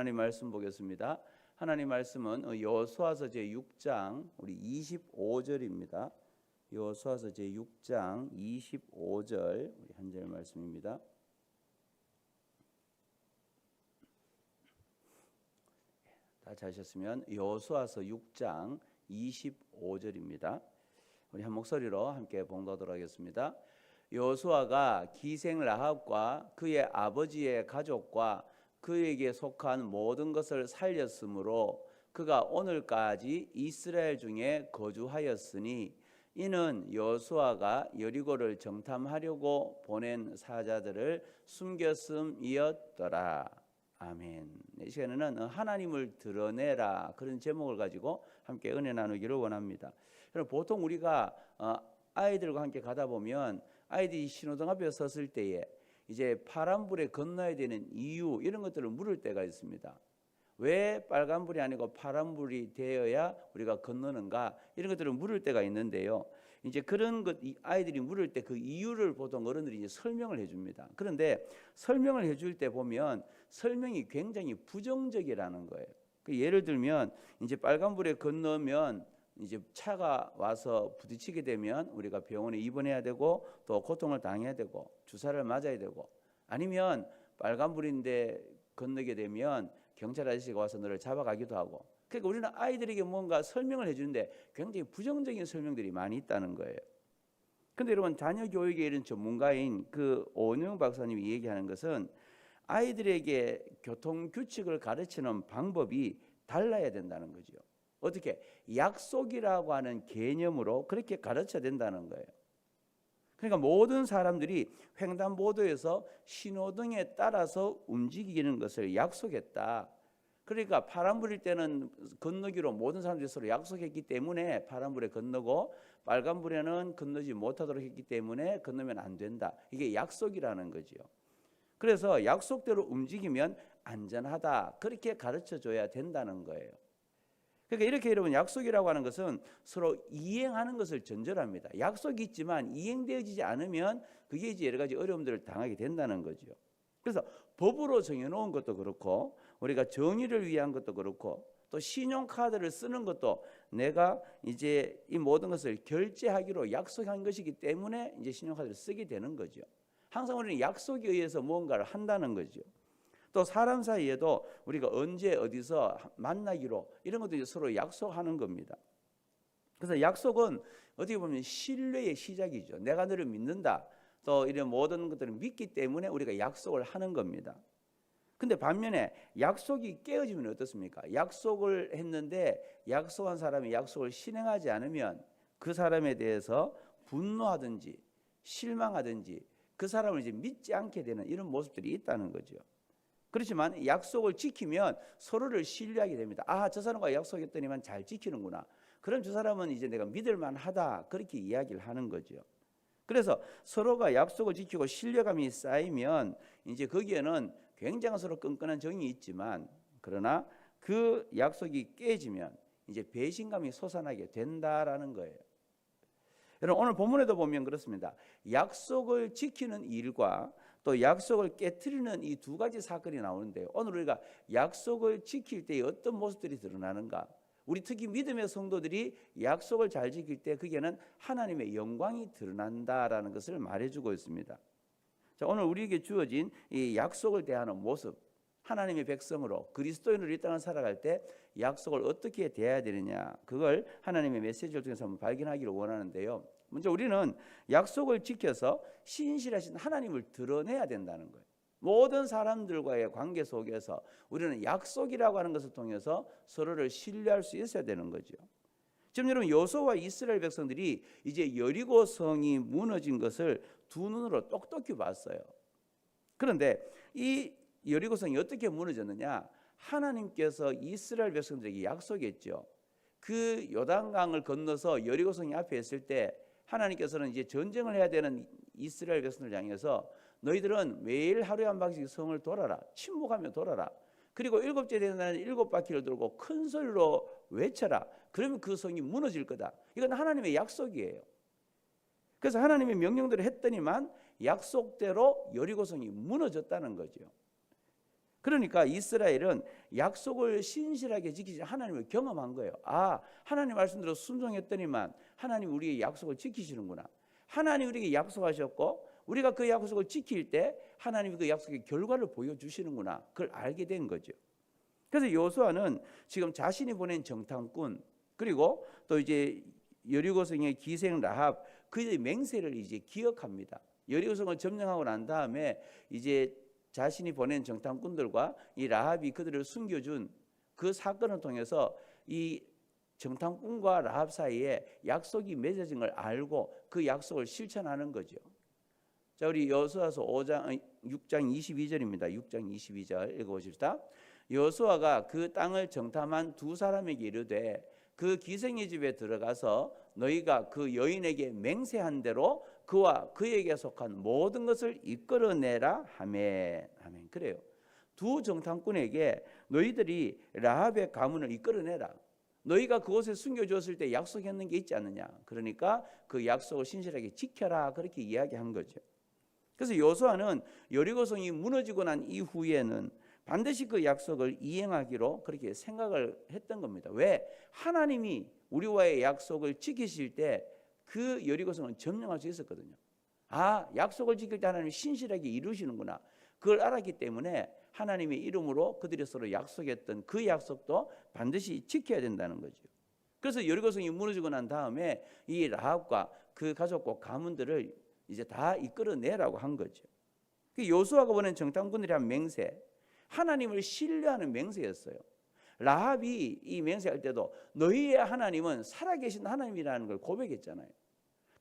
하나님 말씀 보겠습니다. 하나님 말씀은 여호수아서 제6장 우리 25절입니다. 여호수아서 제6장 25절 우리 한 절 말씀입니다. 다 찾으셨으면 여호수아서 6장 25절입니다. 우리 한 목소리로 함께 봉독하도록 하겠습니다. 여호수아가 기생 라합과 그의 아버지의 가족과 그에게 속한 모든 것을 살렸으므로 그가 오늘까지 이스라엘 중에 거주하였으니 이는 여호수아가 여리고를 정탐하려고 보낸 사자들을 숨겼음이었더라. 아멘. 이 시간에는 하나님을 드러내라 그런 제목을 가지고 함께 은혜 나누기를 원합니다. 보통 우리가 아이들과 함께 가다 보면 아이들이 신호등 앞에 섰을 때에 이제 파란불에 건너야 되는 이유 이런 것들을 물을 때가 있습니다. 왜 빨간불이 아니고 파란불이 되어야 우리가 건너는가 이런 것들을 물을 때가 있는데요. 이제 그런 것 아이들이 물을 때 그 이유를 보통 어른들이 이제 설명을 해줍니다. 그런데 설명을 해줄 때 보면 설명이 굉장히 부정적이라는 거예요. 예를 들면 이제 빨간불에 건너면 이제 차가 와서 부딪히게 되면 우리가 병원에 입원해야 되고 또 고통을 당해야 되고 주사를 맞아야 되고 아니면 빨간불인데 건너게 되면 경찰 아저씨가 와서 너를 잡아가기도 하고 그러니까 우리는 아이들에게 뭔가 설명을 해주는데 굉장히 부정적인 설명들이 많이 있다는 거예요. 그런데 여러분 자녀 교육에 이런 전문가인 그 오은영 박사님이 얘기하는 것은 아이들에게 교통 규칙을 가르치는 방법이 달라야 된다는 거죠. 어떻게? 약속이라고 하는 개념으로 그렇게 가르쳐야 된다는 거예요. 그러니까 모든 사람들이 횡단보도에서 신호등에 따라서 움직이는 것을 약속했다. 그러니까 파란불일 때는 건너기로 모든 사람들이 서로 약속했기 때문에 파란불에 건너고 빨간불에는 건너지 못하도록 했기 때문에 건너면 안 된다. 이게 약속이라는 거죠. 그래서 약속대로 움직이면 안전하다. 그렇게 가르쳐줘야 된다는 거예요. 그러니까 이렇게 여러분 약속이라고 하는 것은 서로 이행하는 것을 전제합니다. 약속이 있지만 이행되어지지 않으면 그게 이제 여러 가지 어려움들을 당하게 된다는 거죠. 그래서 법으로 정해놓은 것도 그렇고 우리가 정의를 위한 것도 그렇고 또 신용카드를 쓰는 것도 내가 이제 이 모든 것을 결제하기로 약속한 것이기 때문에 이제 신용카드를 쓰게 되는 거죠. 항상 우리는 약속에 의해서 무언가를 한다는 거죠. 또 사람 사이에도 우리가 언제 어디서 만나기로 이런 것도 이제 서로 약속하는 겁니다. 그래서 약속은 어떻게 보면 신뢰의 시작이죠. 내가 너를 믿는다. 또 이런 모든 것들을 믿기 때문에 우리가 약속을 하는 겁니다. 근데 반면에 약속이 깨어지면 어떻습니까? 약속을 했는데 약속한 사람이 약속을 실행하지 않으면 그 사람에 대해서 분노하든지 실망하든지 그 사람을 이제 믿지 않게 되는 이런 모습들이 있다는 거죠. 그렇지만 약속을 지키면 서로를 신뢰하게 됩니다. 아, 저 사람과 약속했더니만 잘 지키는구나. 그럼 저 사람은 이제 내가 믿을 만하다. 그렇게 이야기를 하는 거죠. 그래서 서로가 약속을 지키고 신뢰감이 쌓이면 이제 거기에는 굉장히 서로 끈끈한 정이 있지만 그러나 그 약속이 깨지면 이제 배신감이 솟아나게 된다라는 거예요. 여러분 오늘 본문에도 보면 그렇습니다. 약속을 지키는 일과 또 약속을 깨트리는 이 두 가지 사건이 나오는데요. 오늘 우리가 약속을 지킬 때 어떤 모습들이 드러나는가? 우리 특히 믿음의 성도들이 약속을 잘 지킬 때 그게는 하나님의 영광이 드러난다라는 것을 말해주고 있습니다. 자, 오늘 우리에게 주어진 이 약속을 대하는 모습, 하나님의 백성으로 그리스도인으로 이 땅을 살아갈 때 약속을 어떻게 대해야 되느냐, 그걸 하나님의 메시지를 통해서 한번 발견하기를 원하는데요. 먼저 우리는 약속을 지켜서 신실하신 하나님을 드러내야 된다는 거예요. 모든 사람들과의 관계 속에서 우리는 약속이라고 하는 것을 통해서 서로를 신뢰할 수 있어야 되는 거죠. 지금 여러분 여호수아와 이스라엘 백성들이 이제 여리고 성이 무너진 것을 두 눈으로 똑똑히 봤어요. 그런데 이 여리고 성이 어떻게 무너졌느냐? 하나님께서 이스라엘 백성들에게 약속했죠. 그 요단강을 건너서 여리고 성이 앞에 있을 때 하나님께서는 이제 전쟁을 해야 되는 이스라엘 백성을 향해서 너희들은 매일 하루에 한 바퀴씩 성을 돌아라. 침묵하며 돌아라. 그리고 일곱째 되는 날은 일곱 바퀴를 돌고 큰 소리로 외쳐라. 그러면 그 성이 무너질 거다. 이건 하나님의 약속이에요. 그래서 하나님의 명령대로 했더니만 약속대로 여리고 성이 무너졌다는 거죠. 그러니까 이스라엘은 약속을 신실하게 지키지 하나님을 경험한 거예요. 아, 하나님 말씀대로 순종했더니만 하나님 우리의 약속을 지키시는구나. 하나님 우리에게 약속하셨고 우리가 그 약속을 지킬 때 하나님이 그 약속의 결과를 보여주시는구나. 그걸 알게 된 거죠. 그래서 여호수아는 지금 자신이 보낸 정탐꾼 그리고 또 이제 여리고성의 기생 라합 그의 맹세를 이제 기억합니다. 여리고성을 점령하고 난 다음에 이제 자신이 보낸 정탐꾼들과 이 라합이 그들을 숨겨준 그 사건을 통해서 이 정탐꾼과 라합 사이에 약속이 맺어진 걸 알고 그 약속을 실천하는 거죠. 자, 우리 여호수아서 6장 22절입니다. 6장 22절 읽어보십시다. 여호수아가 그 땅을 정탐한 두 사람에게 이르되 그 기생의 집에 들어가서 너희가 그 여인에게 맹세한 대로 그와 그에게 속한 모든 것을 이끌어내라 하매. 아멘. 그래요. 두 정탐꾼에게 너희들이 라합의 가문을 이끌어내라. 너희가 그곳에 숨겨주었을 때 약속했는 게 있지 않느냐. 그러니까 그 약속을 신실하게 지켜라. 그렇게 이야기한 거죠. 그래서 여호수아는 여리고성이 무너지고 난 이후에는 반드시 그 약속을 이행하기로 그렇게 생각을 했던 겁니다. 왜? 하나님이 우리와의 약속을 지키실 때 그 여리고성은 점령할 수 있었거든요. 아, 약속을 지킬 때 하나님이 신실하게 이루시는구나. 그걸 알았기 때문에 하나님의 이름으로 그들이 서로 약속했던 그 약속도 반드시 지켜야 된다는 거죠. 그래서 여리고성이 무너지고 난 다음에 이 라합과 그 가족과 가문들을 이제 다 이끌어내라고 한 거죠. 여호수아가 보낸 정탐꾼들이 한 맹세, 하나님을 신뢰하는 맹세였어요. 라합이 이 맹세할 때도 너희의 하나님은 살아계신 하나님이라는 걸 고백했잖아요.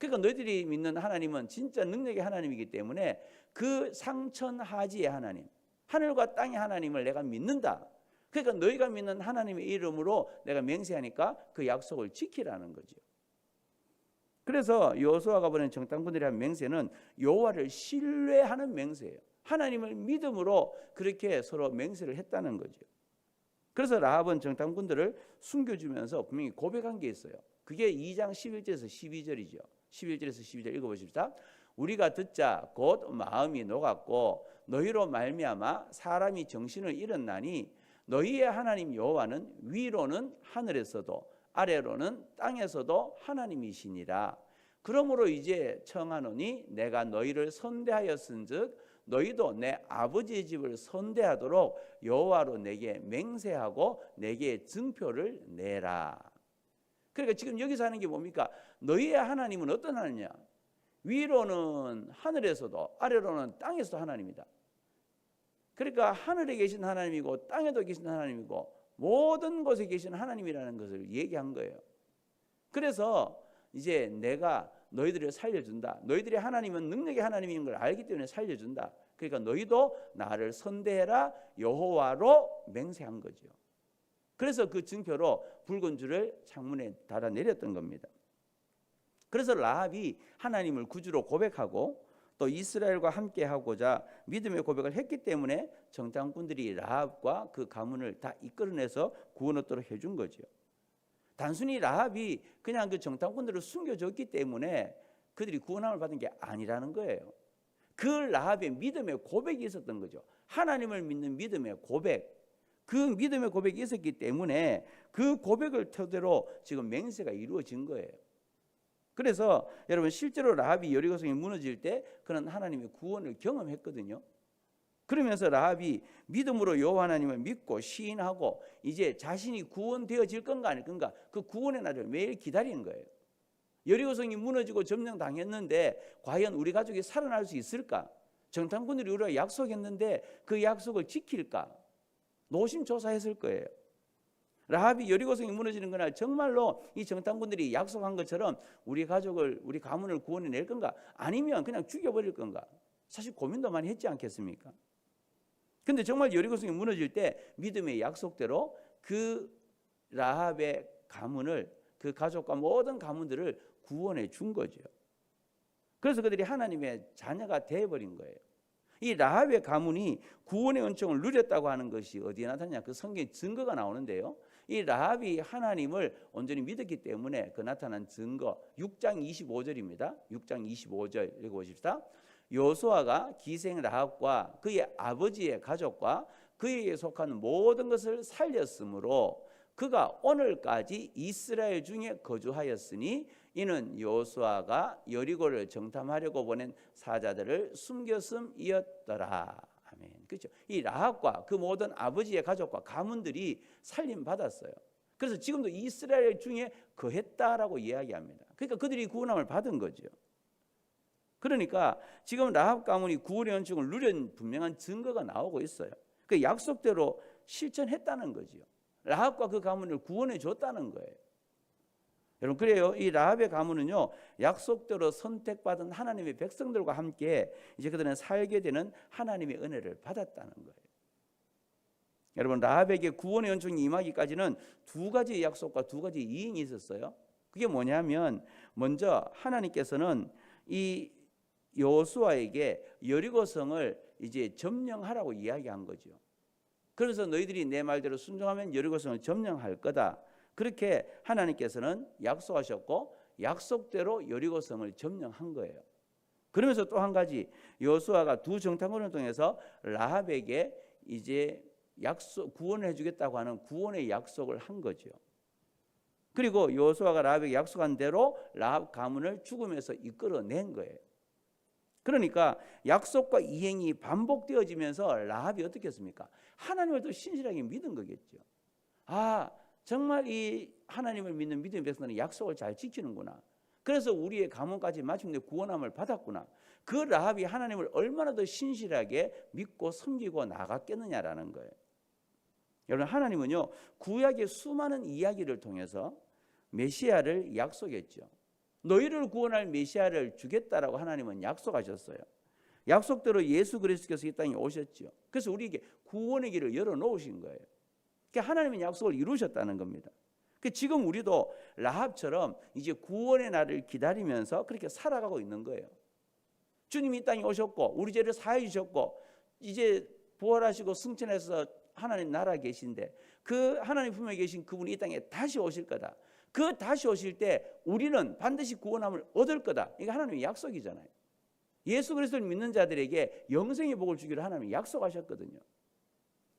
그러니까 너희들이 믿는 하나님은 진짜 능력의 하나님이기 때문에 그 상천하지의 하나님, 하늘과 땅의 하나님을 내가 믿는다. 그러니까 너희가 믿는 하나님의 이름으로 내가 맹세하니까 그 약속을 지키라는 거죠. 그래서 여호수아가 보낸 정탐꾼들이 한 맹세는 여호와를 신뢰하는 맹세예요. 하나님을 믿음으로 그렇게 서로 맹세를 했다는 거죠. 그래서 라합은 정탐꾼들을 숨겨주면서 분명히 고백한 게 있어요. 그게 2장 11절에서 12절이죠. 11절에서 12절 읽어보십시다. 우리가 듣자 곧 마음이 녹았고 너희로 말미암아 사람이 정신을 잃었나니 너희의 하나님 여호와는 위로는 하늘에서도 아래로는 땅에서도 하나님이시니라. 그러므로 이제 청하노니 내가 너희를 선대하였은즉 너희도 내 아버지의 집을 선대하도록 여호와로 내게 맹세하고 내게 증표를 내라. 그러니까 지금 여기서 하는 게 뭡니까? 너희의 하나님은 어떤 하나님이냐? 위로는 하늘에서도 아래로는 땅에서도 하나님이다. 그러니까 하늘에 계신 하나님이고 땅에도 계신 하나님이고 모든 곳에 계신 하나님이라는 것을 얘기한 거예요. 그래서 이제 내가 너희들을 살려준다. 너희들의 하나님은 능력의 하나님인 걸 알기 때문에 살려준다. 그러니까 너희도 나를 선대해라 여호와로 맹세한 거죠. 그래서 그 증표로 붉은 줄을 창문에 달아 내렸던 겁니다. 그래서 라합이 하나님을 구주로 고백하고 또 이스라엘과 함께 하고자 믿음의 고백을 했기 때문에 정탐꾼들이 라합과 그 가문을 다 이끌어내서 구원 얻도록 해준 거죠. 단순히 라합이 그냥 그 정탐꾼들을 숨겨줬기 때문에 그들이 구원함을 받은 게 아니라는 거예요. 그 라합의 믿음의 고백이 있었던 거죠. 하나님을 믿는 믿음의 고백. 그 믿음의 고백이 있었기 때문에 그 고백을 토대로 지금 맹세가 이루어진 거예요. 그래서 여러분 실제로 라합이 여리고성이 무너질 때 그는 하나님의 구원을 경험했거든요. 그러면서 라합이 믿음으로 여호와 하나님을 믿고 시인하고 이제 자신이 구원되어질 건가 아닐 건가 그 구원의 날을 매일 기다리는 거예요. 여리고성이 무너지고 점령당했는데 과연 우리 가족이 살아날 수 있을까? 정탐꾼들이 우리가 약속했는데 그 약속을 지킬까? 노심초사했을 거예요. 라합이 여리고성이 무너지는 그날 정말로 이 정탐꾼들이 약속한 것처럼 우리 가족을 우리 가문을 구원해낼 건가? 아니면 그냥 죽여버릴 건가? 사실 고민도 많이 했지 않겠습니까? 근데 정말 여리고성이 무너질 때 믿음의 약속대로 그 라합의 가문을 그 가족과 모든 가문들을 구원해 준 거죠. 그래서 그들이 하나님의 자녀가 되어버린 거예요. 이 라합의 가문이 구원의 은총을 누렸다고 하는 것이 어디에 나타나냐? 그 성경에 증거가 나오는데요. 이 라합이 하나님을 온전히 믿었기 때문에 그 나타난 증거 6장 25절입니다. 6장 25절 읽어보십시다. 여호수아가 기생 라합과 그의 아버지의 가족과 그에게 속한 모든 것을 살렸으므로 그가 오늘까지 이스라엘 중에 거주하였으니 이는 여호수아가 여리고를 정탐하려고 보낸 사자들을 숨겼음이었더라. 아멘. 그렇죠. 이 라합과 그 모든 아버지의 가족과 가문들이 살림 받았어요. 그래서 지금도 이스라엘 중에 거했다라고 이야기합니다. 그러니까 그들이 구원함을 받은 거죠. 그러니까 지금 라합 가문이 구원의恩축을 누린 분명한 증거가 나오고 있어요. 그 약속대로 실천했다는 거지요. 라합과 그 가문을 구원해 줬다는 거예요. 여러분, 그래요. 이 라합의 가문은요, 약속대로 선택받은 하나님의 백성들과 함께 이제 그들은 살게 되는 하나님의 은혜를 받았다는 거예요. 여러분, 라합에게 구원의恩축이 임하기까지는 두 가지 약속과 두 가지 이행이 있었어요. 그게 뭐냐면, 먼저 하나님께서는 이 여호수아에게 여리고성을 이제 점령하라고 이야기한 거죠. 그래서 너희들이 내 말대로 순종하면 여리고성을 점령할 거다. 그렇게 하나님께서는 약속하셨고 약속대로 여리고성을 점령한 거예요. 그러면서 또 한 가지, 여호수아가 두 정탐꾼을 통해서 라합에게 이제 구원을 해주겠다고 하는 구원의 약속을 한 거죠. 그리고 여호수아가 라합에게 약속한 대로 라합 가문을 죽음에서 이끌어낸 거예요. 그러니까 약속과 이행이 반복되어지면서 라합이 어떻게 했습니까? 하나님을 더 신실하게 믿은 거겠죠. 아, 정말 이 하나님을 믿는 믿음의 백성들은 약속을 잘 지키는구나. 그래서 우리의 가문까지 마침내 구원함을 받았구나. 그 라합이 하나님을 얼마나 더 신실하게 믿고 섬기고 나갔겠느냐라는 거예요. 여러분, 하나님은요, 구약의 수많은 이야기를 통해서 메시아를 약속했죠. 너희를 구원할 메시아를 주겠다라고 하나님은 약속하셨어요. 약속대로 예수 그리스도께서 이 땅에 오셨죠. 그래서 우리에게 구원의 길을 열어놓으신 거예요. 그러니까 하나님은 약속을 이루셨다는 겁니다. 지금 우리도 라합처럼 이제 구원의 날을 기다리면서 그렇게 살아가고 있는 거예요. 주님이 이 땅에 오셨고 우리 죄를 사해 주셨고 이제 부활하시고 승천해서 하나님 나라에 계신데 그 하나님 품에 계신 그분이 이 땅에 다시 오실 거다. 그 다시 오실 때 우리는 반드시 구원함을 얻을 거다. 이게 하나님의 약속이잖아요. 예수 그리스도를 믿는 자들에게 영생의 복을 주기로 하나님이 약속하셨거든요.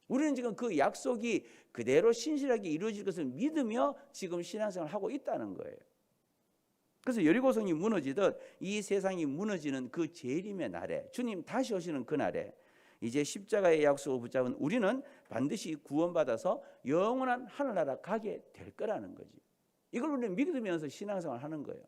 우리는 지금 그 약속이 그대로 신실하게 이루어질 것을 믿으며 지금 신앙생활을 하고 있다는 거예요. 그래서 여리고성이 무너지듯 이 세상이 무너지는 그 재림의 날에, 주님 다시 오시는 그 날에 이제 십자가의 약속을 붙잡은 우리는 반드시 구원받아서 영원한 하늘나라 가게 될 거라는 거지. 이걸 우리는 믿으면서 신앙생활을 하는 거예요.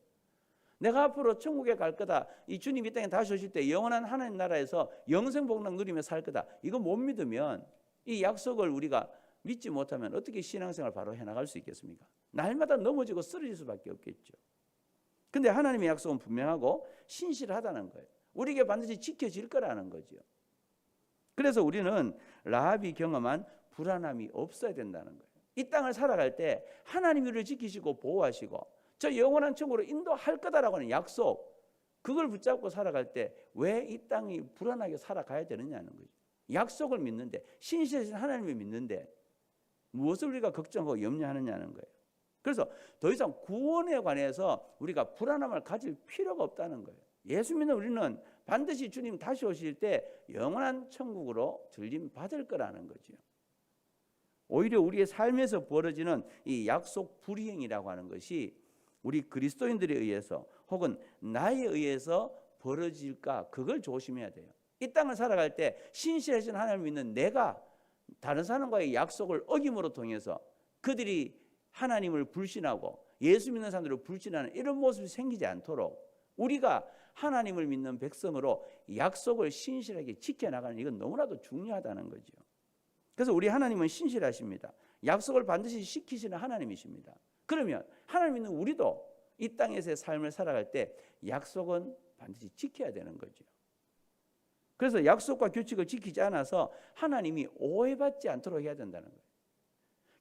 내가 앞으로 천국에 갈 거다. 이 주님 이 땅에 다시 오실 때 영원한 하나님 나라에서 영생 복락 누리며 살 거다. 이거 못 믿으면, 이 약속을 우리가 믿지 못하면 어떻게 신앙생활 바로 해나갈 수 있겠습니까? 날마다 넘어지고 쓰러질 수밖에 없겠죠. 근데 하나님의 약속은 분명하고 신실하다는 거예요. 우리에게 반드시 지켜질 거라는 거죠. 그래서 우리는 라합이 경험한 불안함이 없어야 된다는 거예요. 이 땅을 살아갈 때 하나님이 우리를 지키시고 보호하시고 저 영원한 천국으로 인도할 거다라고 하는 약속, 그걸 붙잡고 살아갈 때 왜 이 땅이 불안하게 살아가야 되느냐는 거죠. 약속을 믿는데, 신실하신 하나님을 믿는데 무엇을 우리가 걱정하고 염려하느냐는 거예요. 그래서 더 이상 구원에 관해서 우리가 불안함을 가질 필요가 없다는 거예요. 예수 믿는 우리는 반드시 주님 다시 오실 때 영원한 천국으로 들림 받을 거라는 거죠. 오히려 우리의 삶에서 벌어지는 이 약속 불이행이라고 하는 것이 우리 그리스도인들에 의해서 혹은 나에 의해서 벌어질까, 그걸 조심해야 돼요. 이 땅을 살아갈 때 신실하신 하나님을 믿는 내가 다른 사람과의 약속을 어김으로 통해서 그들이 하나님을 불신하고 예수 믿는 사람들을 불신하는 이런 모습이 생기지 않도록 우리가 하나님을 믿는 백성으로 약속을 신실하게 지켜나가는, 이건 너무나도 중요하다는 거죠. 그래서 우리 하나님은 신실하십니다. 약속을 반드시 지키시는 하나님이십니다. 그러면 하나님 믿는 우리도 이 땅에서의 삶을 살아갈 때 약속은 반드시 지켜야 되는 거죠. 그래서 약속과 규칙을 지키지 않아서 하나님이 오해받지 않도록 해야 된다는 거예요.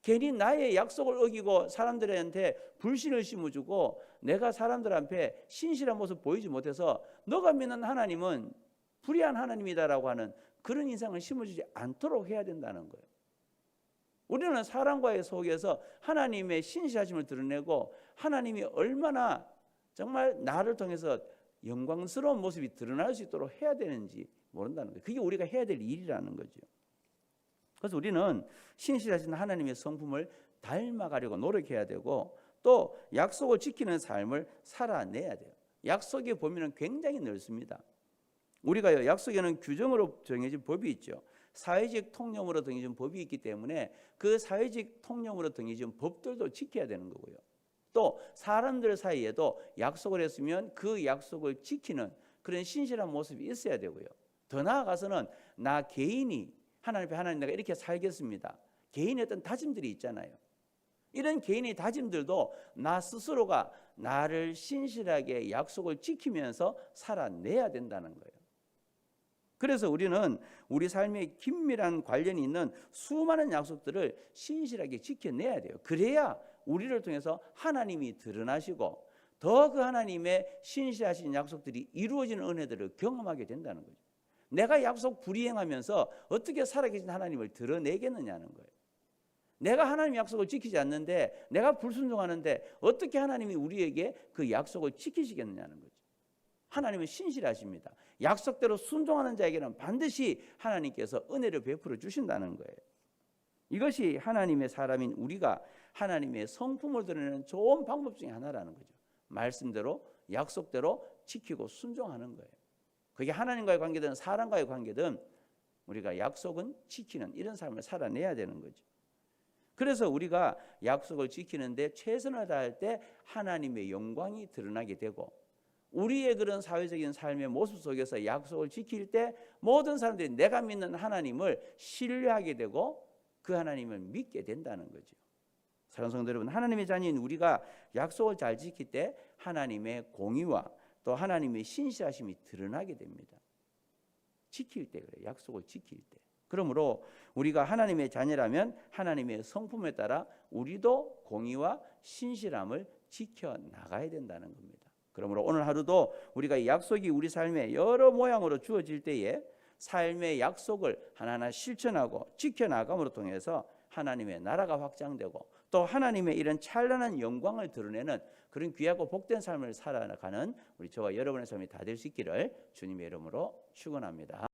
괜히 나의 약속을 어기고 사람들한테 불신을 심어주고 내가 사람들 앞에 신실한 모습 보이지 못해서 너가 믿는 하나님은 불의한 하나님이다라고 하는 그런 인상을 심어주지 않도록 해야 된다는 거예요. 우리는 사람과의 속에서 하나님의 신실하심을 드러내고 하나님이 얼마나 정말 나를 통해서 영광스러운 모습이 드러날 수 있도록 해야 되는지 모른다는 거예요. 그게 우리가 해야 될 일이라는 거죠. 그래서 우리는 신실하신 하나님의 성품을 닮아가려고 노력해야 되고 또 약속을 지키는 삶을 살아내야 돼요. 약속에 보면 굉장히 넓습니다. 우리가 약속에는 규정으로 정해진 법이 있죠. 사회적 통념으로 정해진 법이 있기 때문에 그 사회적 통념으로 정해진 법들도 지켜야 되는 거고요. 또 사람들 사이에도 약속을 했으면 그 약속을 지키는 그런 신실한 모습이 있어야 되고요. 더 나아가서는 나 개인이 하나님 앞에 하나님 내가 이렇게 살겠습니다. 개인의 어떤 다짐들이 있잖아요. 이런 개인의 다짐들도 나 스스로가 나를 신실하게 약속을 지키면서 살아내야 된다는 거예요. 그래서 우리는 우리 삶에 긴밀한 관련이 있는 수많은 약속들을 신실하게 지켜내야 돼요. 그래야 우리를 통해서 하나님이 드러나시고 더 그 하나님의 신실하신 약속들이 이루어지는 은혜들을 경험하게 된다는 거죠. 내가 약속 불이행하면서 어떻게 살아계신 하나님을 드러내겠느냐는 거예요. 내가 하나님의 약속을 지키지 않는데 내가 불순종하는데 어떻게 하나님이 우리에게 그 약속을 지키시겠느냐는 거죠. 하나님은 신실하십니다. 약속대로 순종하는 자에게는 반드시 하나님께서 은혜를 베풀어 주신다는 거예요. 이것이 하나님의 사람인 우리가 하나님의 성품을 드러내는 좋은 방법 중에 하나라는 거죠. 말씀대로 약속대로 지키고 순종하는 거예요. 그게 하나님과의 관계든 사람과의 관계든 우리가 약속은 지키는 이런 삶을 살아내야 되는 거죠. 그래서 우리가 약속을 지키는데 최선을 다할 때 하나님의 영광이 드러나게 되고 우리의 그런 사회적인 삶의 모습 속에서 약속을 지킬 때 모든 사람들이 내가 믿는 하나님을 신뢰하게 되고 그 하나님을 믿게 된다는 거죠. 사랑하는 성도 여러분, 하나님의 자녀인 우리가 약속을 잘 지킬 때 하나님의 공의와 또 하나님의 신실하심이 드러나게 됩니다. 지킬 때 그래요. 약속을 지킬 때. 그러므로 우리가 하나님의 자녀라면 하나님의 성품에 따라 우리도 공의와 신실함을 지켜나가야 된다는 겁니다. 그러므로 오늘 하루도 우리가 이 약속이 우리 삶에 여러 모양으로 주어질 때에 삶의 약속을 하나하나 실천하고 지켜나감으로 통해서 하나님의 나라가 확장되고 또 하나님의 이런 찬란한 영광을 드러내는 그런 귀하고 복된 삶을 살아가는 우리 저와 여러분의 삶이 다 될 수 있기를 주님의 이름으로 축원합니다.